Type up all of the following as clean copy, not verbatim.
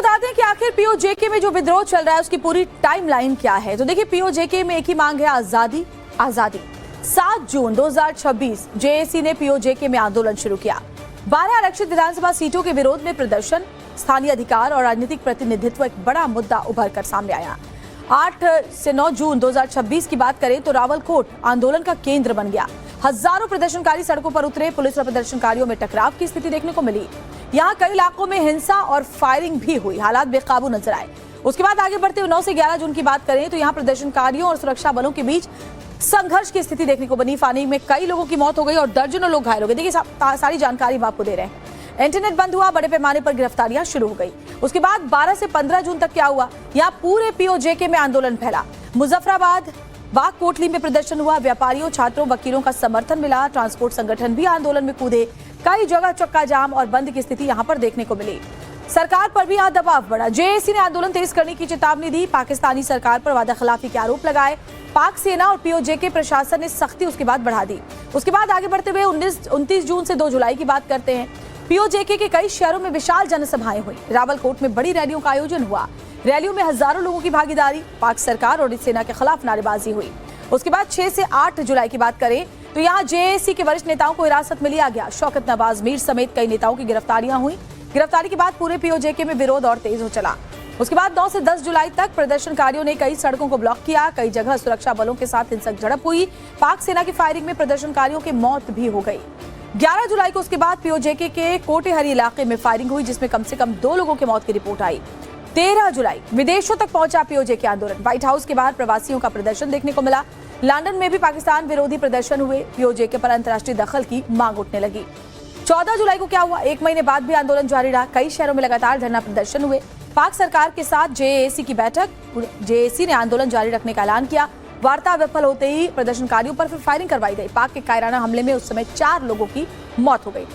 बता दें कि आखिर पीओजेके में जो विद्रोह चल रहा है उसकी पूरी टाइमलाइन क्या है। तो देखिए, पीओजेके में एक ही मांग है, आजादी आजादी। 7 जून 2026 जेएसी ने पीओजेके में आंदोलन शुरू किया। 12 आरक्षित विधानसभा सीटों के विरोध में प्रदर्शन, स्थानीय अधिकार और राजनीतिक प्रतिनिधित्व एक बड़ा मुद्दा उभर कर सामने आया। 8 से 9 जून 2026 की बात करें तो रावलकोट आंदोलन का केंद्र बन गया। हजारों प्रदर्शनकारी सड़कों पर उतरे, पुलिस और प्रदर्शनकारियों में टकराव की स्थिति देखने को मिली। यहाँ कई इलाकों में हिंसा और फायरिंग भी हुई, हालात बेकाबू नजर आए। उसके बाद आगे बढ़ते हुए 9 से 11 जून की बात करें तो यहाँ प्रदर्शनकारियों और सुरक्षा बलों के बीच संघर्ष की स्थिति देखने को बनी। फायरिंग में कई लोगों की मौत हो गई और दर्जनों लोग घायल हो गए। देखिए, सारी जानकारी हम आपको दे रहे हैं। इंटरनेट बंद हुआ, बड़े पैमाने पर गिरफ्तारियां शुरू हो गई। उसके बाद 12 से 15 जून तक क्या हुआ, यहाँ पूरे पीओजेके में आंदोलन फैला। मुजफ्फराबाद, बाग कोटली में प्रदर्शन हुआ। व्यापारियों, छात्रों, वकीलों का समर्थन मिला। ट्रांसपोर्ट संगठन भी आंदोलन में कूदे। कई जगह चक्का जाम और बंद की स्थिति यहाँ पर देखने को मिली। सरकार पर भी यहाँ दबाव बढ़ा। जेएसी ने आंदोलन तेज करने की चेतावनी दी। पाकिस्तानी सरकार पर वादाखिलाफी के आरोप लगाए। पाक सेना और पीओजेके प्रशासन ने सख्ती उसके बाद बढ़ा दी। उसके बाद आगे बढ़ते हुए 29 जून से 2 जुलाई की बात करते हैं। पीओजेके के कई शहरों में विशाल जनसभाएं हुई। रावलकोट में बड़ी रैलियों का आयोजन हुआ। रैलियों में हजारों लोगों की भागीदारी। पाक सरकार और सेना के खिलाफ नारेबाजी हुई। उसके बाद 6 से 8 जुलाई की बात करें तो यहाँ जेएसी के वरिष्ठ नेताओं को हिरासत में लिया गया। शौकत नवाज, मीर समेत कई नेताओं की गिरफ्तारियां हुई। गिरफ्तारी के बाद पूरे पीओजेके में विरोध और तेज हो चला। उसके बाद 9 से 10 जुलाई तक प्रदर्शनकारियों ने कई सड़कों को ब्लॉक किया। कई जगह सुरक्षा बलों के साथ हिंसक झड़प हुई। पाक सेना की फायरिंग में प्रदर्शनकारियों की मौत भी हो गई। 11 जुलाई को उसके बाद पीओजेके के कोटेहरी इलाके में फायरिंग हुई, जिसमें कम से कम 2 लोगों की मौत की रिपोर्ट आई। 13 जुलाई विदेशों तक पहुंचा पीओजेके आंदोलन। व्हाइट हाउस के बाहर प्रवासियों का प्रदर्शन देखने को मिला। लंदन में भी पाकिस्तान विरोधी प्रदर्शन हुए। पीओजेके पर अंतर्राष्ट्रीय दखल की मांग उठने लगी। 14 जुलाई को क्या हुआ, एक महीने बाद भी आंदोलन जारी रहा। कई शहरों में लगातार धरना प्रदर्शन हुए। पाक सरकार के साथ जेएसी की बैठक। जेएसी ने आंदोलन जारी रखने का ऐलान किया। वार्ता विफल होते ही प्रदर्शनकारियों पर फिर फायरिंग करवाई गई। पाक के कायराना हमले में उस समय 4 लोगों की मौत हो गई।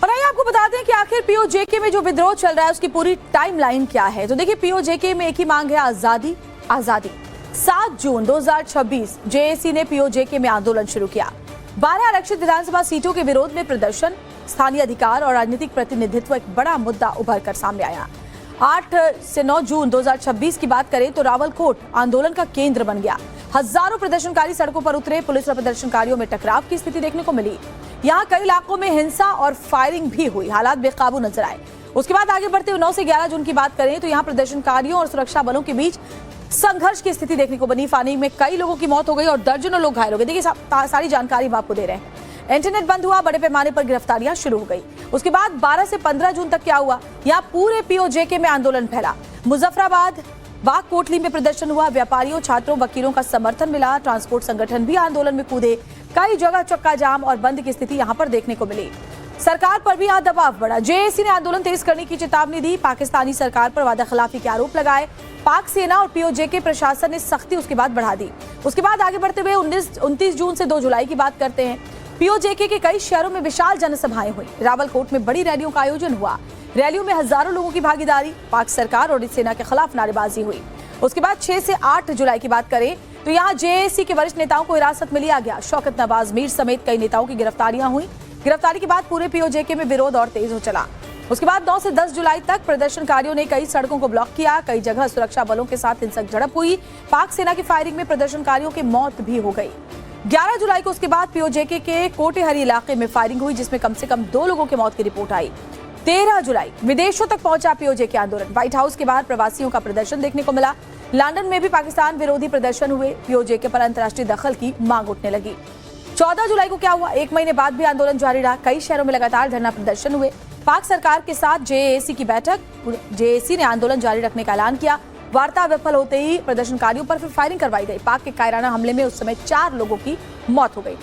और आइए आपको बता दें कि आखिर पीओजेके में जो विद्रोह चल रहा है उसकी पूरी टाइमलाइन क्या है। तो देखिए, पीओजेके में एक ही मांग है, आजादी आजादी। 7 जून 2026 जेएसी ने पीओजेके में आंदोलन शुरू किया। 12 आरक्षित विधानसभा सीटों के विरोध में प्रदर्शन, स्थानीय अधिकार और राजनीतिक प्रतिनिधित्व एक बड़ा मुद्दा उभर कर सामने आया। 8 से 9 जून 2026 की बात करें तो रावलकोट आंदोलन का केंद्र बन गया। हजारों प्रदर्शनकारी सड़कों पर उतरे, पुलिस और प्रदर्शनकारियों में टकराव की स्थिति देखने को मिली। यहाँ कई इलाकों में हिंसा और फायरिंग भी हुई, हालात बेकाबू नजर आए। उसके बाद आगे बढ़ते हुए 9 से 11 जून की बात करें तो यहाँ प्रदर्शनकारियों और सुरक्षा बलों के बीच संघर्ष की स्थिति देखने को बनी। फायरिंग में कई लोगों की मौत हो गई और दर्जनों लोग घायल हो गए। देखिए, सारी जानकारी हम आपको दे रहे हैं। इंटरनेट बंद हुआ, बड़े पैमाने पर गिरफ्तारियां शुरू हो गई। उसके बाद 12 से 15 जून तक क्या हुआ, यहाँ पूरे पीओजेके में आंदोलन फैला। मुजफ्फराबाद, बाग कोटली में प्रदर्शन हुआ। व्यापारियों, छात्रों, वकीलों का समर्थन मिला। ट्रांसपोर्ट संगठन भी आंदोलन में कूदे। कई जगह चक्का जाम और बंद की स्थिति यहाँ पर देखने को मिली। सरकार पर भी यहाँ दबाव बढ़ा। जेएसी ने आंदोलन तेज करने की चेतावनी दी। पाकिस्तानी सरकार पर वादाखिलाफी के आरोप लगाए। पाक सेना और पीओजेके प्रशासन ने सख्ती उसके बाद बढ़ा दी। उसके बाद आगे बढ़ते हुए 29 जून से 2 जुलाई की बात करते हैं। पीओजेके के कई शहरों में विशाल जनसभाएं हुई। रावलकोट में बड़ी रैलियों का आयोजन हुआ। रैलियों में हजारों लोगों की भागीदारी। पाक सरकार और सेना के खिलाफ नारेबाजी हुई। उसके बाद 6 से 8 जुलाई की बात करें तो यहाँ जेएसी के वरिष्ठ नेताओं को हिरासत में लिया गया। शौकत नवाज, मीर समेत कई नेताओं की गिरफ्तारियां हुई। गिरफ्तारी के बाद पूरे पीओजेके में विरोध और तेज हो चला। उसके बाद 9 से 10 जुलाई तक प्रदर्शनकारियों ने कई सड़कों को ब्लॉक किया। कई जगह सुरक्षा बलों के साथ हिंसक झड़प हुई। पाक सेना की फायरिंग में प्रदर्शनकारियों की मौत भी हो गई। 11 जुलाई को उसके बाद पीओजेके के कोटेहरी इलाके में फायरिंग हुई, जिसमें कम से कम 2 लोगों की मौत की रिपोर्ट आई। 13 जुलाई विदेशों तक पहुंचा पीओजेके आंदोलन। व्हाइट हाउस के बाहर प्रवासियों का प्रदर्शन देखने को मिला। लंदन में भी पाकिस्तान विरोधी प्रदर्शन हुए। पीओजेके पर अंतर्राष्ट्रीय दखल की मांग उठने लगी। 14 जुलाई को क्या हुआ, एक महीने बाद भी आंदोलन जारी रहा। कई शहरों में लगातार धरना प्रदर्शन हुए। पाक सरकार के साथ जेएसी की बैठक। जेएसी ने आंदोलन जारी रखने का ऐलान किया। वार्ता विफल होते ही प्रदर्शनकारियों पर फिर फायरिंग करवाई गई। पाक के कायराना हमले में उस समय 4 लोगों की मौत हो गई।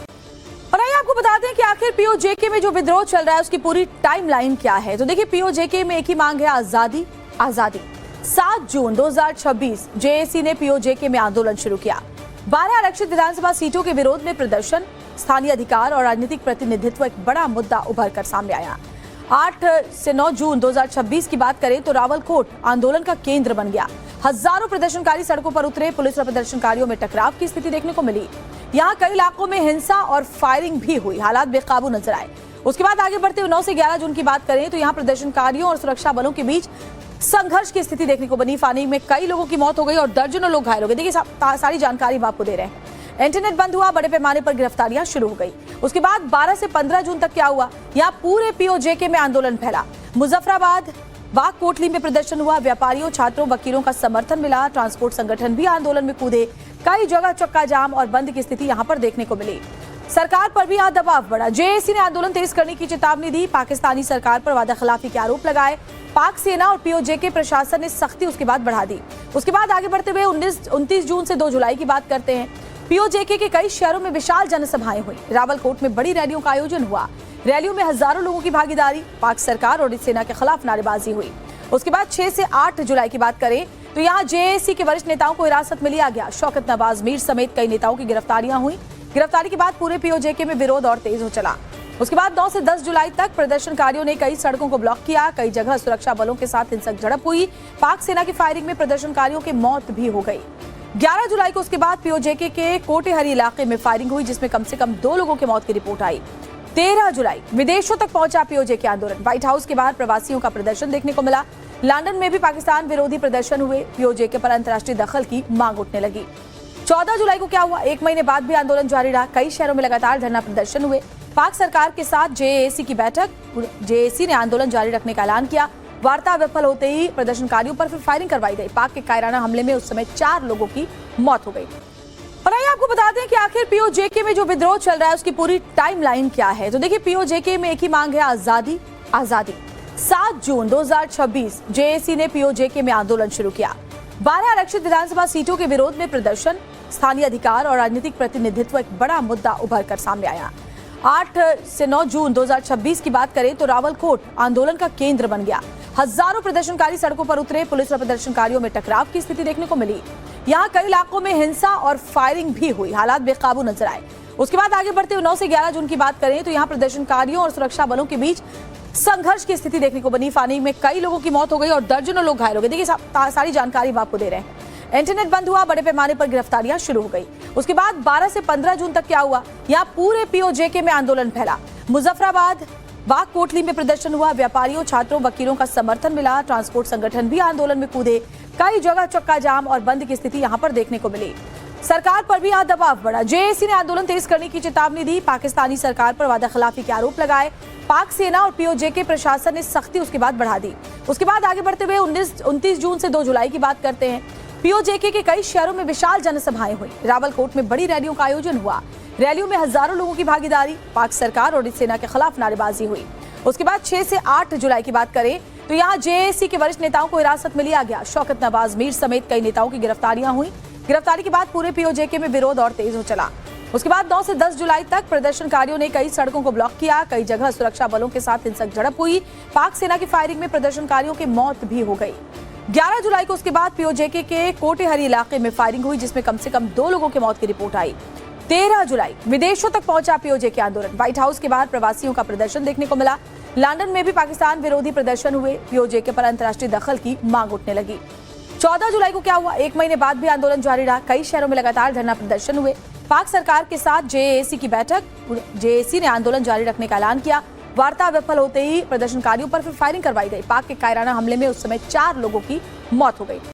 और आइए आपको बता दें कि आखिर पीओजेके में जो विद्रोह चल रहा है उसकी पूरी टाइमलाइन क्या है। तो देखिए, पीओजेके में एक ही मांग है, आजादी आजादी। 7 जून 2026 जेएसी ने पीओजेके में आंदोलन शुरू किया। 12 आरक्षित विधानसभा सीटों के विरोध में प्रदर्शन, स्थानीय अधिकार और राजनीतिक प्रतिनिधित्व एक बड़ा मुद्दा उभर कर सामने आया। 8 से 9 जून 2026 की बात करें तो रावलकोट आंदोलन का केंद्र बन गया। हजारों प्रदर्शनकारी सड़कों पर उतरे, पुलिस और प्रदर्शनकारियों में टकराव की स्थिति देखने को मिली। यहाँ कई इलाकों में हिंसा और फायरिंग भी हुई, हालात बेकाबू नजर आए। उसके बाद आगे बढ़ते हुए 9 से 11 जून की बात करें तो यहाँ प्रदर्शनकारियों और सुरक्षा बलों के बीच संघर्ष की स्थिति देखने को बनी। फायरिंग में कई लोगों की मौत हो गई और दर्जनों लोग घायल हो गए। देखिए सारी जानकारी हम आपको दे रहे हैं। इंटरनेट बंद हुआ, बड़े पैमाने पर गिरफ्तारियां शुरू हो गई। उसके बाद 12 से 15 जून तक क्या हुआ, यहाँ पूरे पीओजेके में आंदोलन फैला। मुजफ्फराबाद बाग कोटली में प्रदर्शन हुआ। व्यापारियों, छात्रों, वकीलों का समर्थन मिला। ट्रांसपोर्ट संगठन भी आंदोलन में कूदे। कई जगह चक्का जाम और बंद की स्थिति यहाँ पर देखने को मिली। सरकार पर भी यहाँ दबाव बढ़ा। जेएसी ने आंदोलन तेज करने की चेतावनी दी। पाकिस्तानी सरकार पर वादा खिलाफी के आरोप लगाए। पाक सेना और पीओजेके प्रशासन ने सख्ती उसके बाद बढ़ा दी। उसके बाद आगे बढ़ते हुए 29 जून से 2 जुलाई की बात करते हैं। पीओजेके के कई शहरों में विशाल जनसभाएं हुई। रावलकोट में बड़ी रैलियों का आयोजन हुआ। रैलियों में हजारों लोगों की भागीदारी। पाक सरकार और सेना के खिलाफ नारेबाजी हुई। उसके बाद 6 से 8 जुलाई की बात करें तो यहाँ जेएसी के वरिष्ठ नेताओं को हिरासत में लिया गया। शौकत नवाज मीर समेत कई नेताओं की गिरफ्तारियां हुई। गिरफ्तारी के बाद पूरे पीओजेके में विरोध और तेज हो चला। उसके बाद 9 से 10 जुलाई तक प्रदर्शनकारियों ने कई सड़कों को ब्लॉक किया। कई जगह सुरक्षा बलों के साथ हिंसक झड़प हुई। पाक सेना की फायरिंग में प्रदर्शनकारियों की मौत भी हो गई। 11 जुलाई को उसके बाद पीओजेके के कोटेहरी इलाके में फायरिंग हुई, जिसमें कम से कम 2 लोगों की मौत की रिपोर्ट आई। 13 जुलाई विदेशों तक पहुंचा पीओजेके आंदोलन। व्हाइट हाउस के बाहर प्रवासियों का प्रदर्शन देखने को मिला। लंदन में भी पाकिस्तान विरोधी प्रदर्शन हुए। पीओजेके पर अंतर्राष्ट्रीय दखल की मांग उठने लगी। 14 जुलाई को क्या हुआ, 1 महीने बाद भी आंदोलन जारी रहा। कई शहरों में लगातार धरना प्रदर्शन हुए। पाक सरकार के साथ जेएसी की बैठक। जेएसी ने आंदोलन जारी रखने का ऐलान किया। वार्ता विफल होते ही प्रदर्शनकारियों पर फिर फायरिंग करवाई गई। पाक के कायराना हमले में उस समय 4 लोगों की मौत हो गई। और आइए आपको बता दें कि आखिर पीओजेके में जो विद्रोह चल रहा है उसकी पूरी टाइमलाइन क्या है। तो देखिए, पीओजेके में एक ही मांग है, आजादी, आजादी। 7 जून 2026 जेएसी ने पीओजेके में आंदोलन शुरू किया। 12 आरक्षित विधानसभा सीटों के विरोध में प्रदर्शन, स्थानीय अधिकार और राजनीतिक प्रतिनिधित्व एक बड़ा मुद्दा उभर कर सामने आया। 8 से 9 जून 2026 की बात करें तो रावलकोट आंदोलन का केंद्र बन गया। हजारों प्रदर्शनकारी सड़कों पर उतरे। पुलिस और प्रदर्शनकारियों में टकराव की स्थिति देखने को मिली। यहाँ कई इलाकों में हिंसा और फायरिंग भी हुई। हालात बेकाबू नजर आए। उसके बाद आगे बढ़ते हुए 9 से 11 जून की बात करें तो यहाँ प्रदर्शनकारियों और सुरक्षा बलों के बीच संघर्ष की स्थिति देखने को बनी। फायरिंग में कई लोगों की मौत हो गई और दर्जनों लोग घायल हो गए। देखिए सारी जानकारी हम आपको दे रहे हैं। इंटरनेट बंद हुआ, बड़े पैमाने पर गिरफ्तारियां शुरू हो गई। उसके बाद 12 से 15 जून तक क्या हुआ, यहाँ पूरे पीओजेके में आंदोलन फैला। मुजफ्फराबाद बाग कोटली में प्रदर्शन हुआ। व्यापारियों, छात्रों, वकीलों का समर्थन मिला। ट्रांसपोर्ट संगठन भी आंदोलन में कूदे। कई जगह चक्का जाम और बंद की स्थिति यहाँ पर देखने को मिली। सरकार पर भी यहाँ दबाव बढ़ा। जेएसी ने आंदोलन तेज करने की चेतावनी दी। पाकिस्तानी सरकार पर वादा खिलाफी के आरोप लगाए। पाक सेना और पीओजेके प्रशासन ने सख्ती उसके बाद बढ़ा दी। उसके बाद आगे बढ़ते हुए 29 जून से 2 जुलाई की बात करते हैं। पीओजेके के कई शहरों में विशाल जनसभाएं हुई। रावलकोट में बड़ी रैलियों का आयोजन हुआ। रैलियों में हजारों लोगों की भागीदारी। पाक सरकार और सेना के खिलाफ नारेबाजी हुई। उसके बाद 6 से 8 जुलाई की बात करें तो यहाँ जेएसी के वरिष्ठ नेताओं को हिरासत में लिया गया। शौकत नवाज मीर समेत कई नेताओं की गिरफ्तारियां हुई। गिरफ्तारी के बाद पूरे पीओजेके में विरोध और तेज हो चला। उसके बाद 9 से 10 जुलाई तक प्रदर्शनकारियों ने कई सड़कों को ब्लॉक किया। कई जगह सुरक्षा बलों के साथ हिंसक झड़प हुई। पाक सेना की फायरिंग में प्रदर्शनकारियों की मौत भी हो गई। 11 जुलाई को उसके बाद पीओजेके के कोटेहरी इलाके में फायरिंग हुई, जिसमें कम से कम 2 लोगों की मौत की रिपोर्ट आई। 13 जुलाई विदेशों तक पहुंचा पीओजेके आंदोलन। व्हाइट हाउस के बाहर प्रवासियों का प्रदर्शन देखने को मिला। लंदन में भी पाकिस्तान विरोधी प्रदर्शन हुए। पीओजेके पर अंतर्राष्ट्रीय दखल की मांग उठने लगी। 14 जुलाई को क्या हुआ, 1 महीने बाद भी आंदोलन जारी रहा। कई शहरों में लगातार धरना प्रदर्शन हुए। पाक सरकार के साथ जेएसी की बैठक। जेएसी ने आंदोलन जारी रखने का ऐलान किया। वार्ता विफल होते ही प्रदर्शनकारियों पर फिर फायरिंग करवाई गई। पाक के कायराना हमले में उस समय 4 लोगों की मौत हो गई।